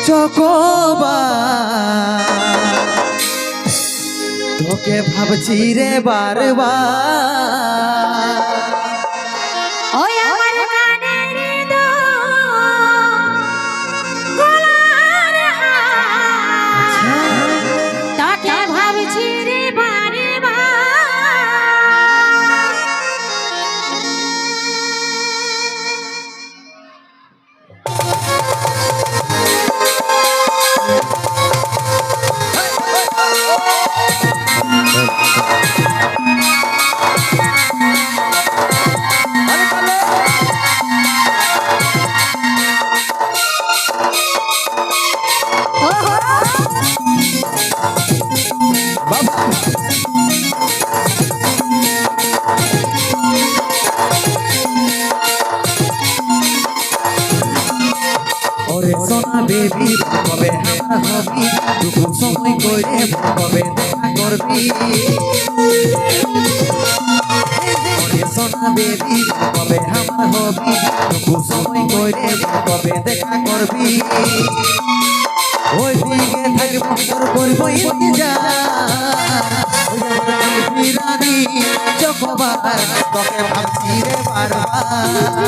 chocobar তোকে ভাবছি রে বারবার ওই আমার কানের গলার হার তোকে ভাবছি রে বারবার ওরে সোনা বেবি কবে আমরা হবি দুঃখ সময় করে কবে দেখা করবি ওরে সোনা বেবি কবে আমরা হবি দুঃখ সময় করে কবে দেখা করবি ওই দিকে থাকবো তোর করবো ইন্তজার রানী চকোবার তোকে ভাবছি রে বারবার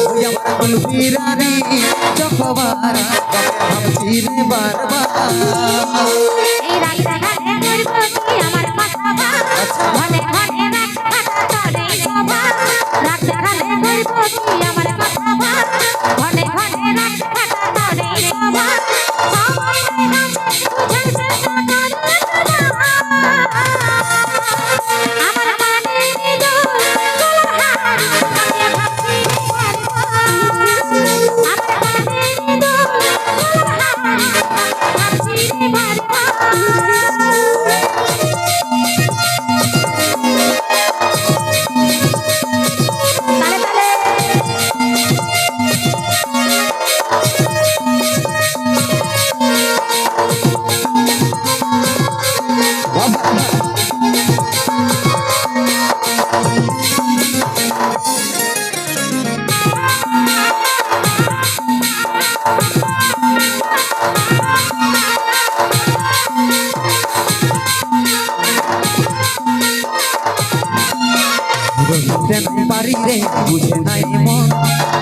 ওই আমার কুলফি রানী চকোবার তোকে ভাবছি রে বারবার এই রাতে ঘাটে করব কি আমার কথা ভাব ঘনে ঘনে রাত কাটা তোরে সবার রাতে ঘাটে করব কি আমার কথা ভাব ঘনে ঘনে রাত কাটা তোরে সবার সবাই কাছে বুঝার চেষ্টা কর আমার কানে দোল গলার হার তোকে ভাবছি বারবার আমার কানে দোল গলার হার ভাবছি বারবার তালে তালে বুঝতে নাই পারি রে বুঝে নাই মন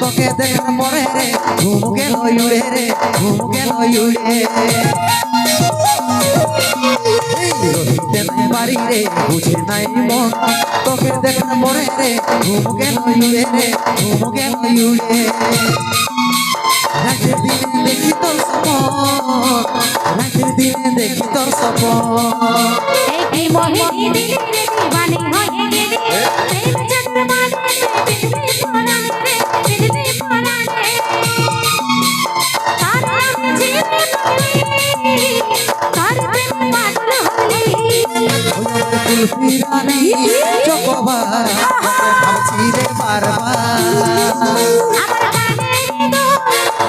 তোকে দেখার পরে রে ঘুম গেল উড়ে রে ঘুম গেল উড়ে বুঝতে নাই পারি রে বুঝে নাই মন তোকে দেখার পরে রে ঘুম গেল উড়ে রে ঘুম গেল উড়ে রাতের দিনে দেখি তোর সপন রাতের দিনে দেখি তোর সপন এই মোহিনী দিলে দিবানি হয়ে গেলে প্রেম চন্দ্রমানে বিধি পরানে রে বিধি পরানে তার আমি জীবনে তার প্রেম পাগল হলি কুলফি রানী চকোবার তোকে ভাবছি রে বারবার আমার কানে দোল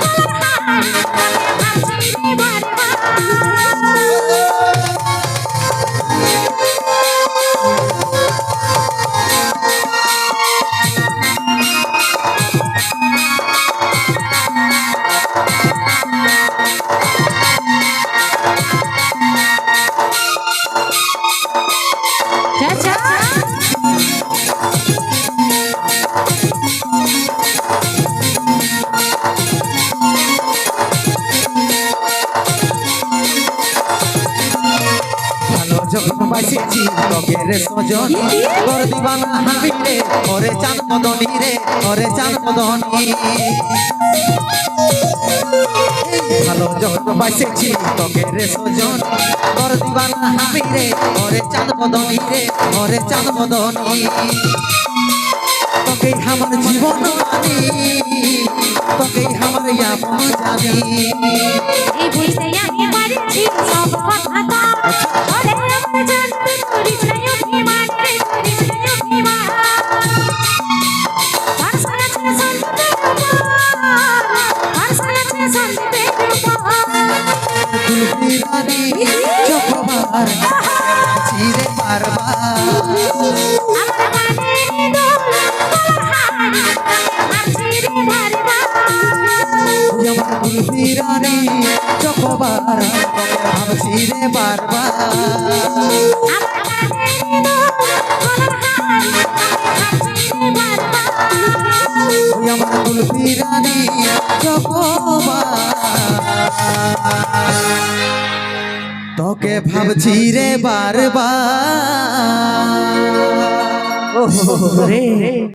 গলার হার তোকে ভাবছি রে বারবার চাচা ভালো যখন বাসেছি তোকে রে সজন তোর দিবানা হাবি রে ওরে চাঁদ মদনী রে ওরে চাঁদ মদনী ভালো যখন বাসেছি তোকে রে সজন তোর দিবানা হাবি রে ওরে চাঁদ মদনী রে ওরে চাঁদ মদনী তোকে আমার জীবন মানি তোকে আমার আপন জানি এই বুঝতে আমি পারছি সব কথা ওরে আমার জানতে করিস না অভিমান রে করিস না অভিমান ভাষা আছে শুনতে ভাষা আছে শুনতে কুলফি রানী চকোবার চিরে বারবার আমার কানে দোল গলার হার ভাবছি রে বারবার কুলফি রানী চকোবার তোকে ভাবছি রে বারবার আমার কানে দিলো গলার হার ভাবছি রে বারবার ওই আমার কুলফি রানী চকোবার তোকে ভাবছি রে বারবার ও রে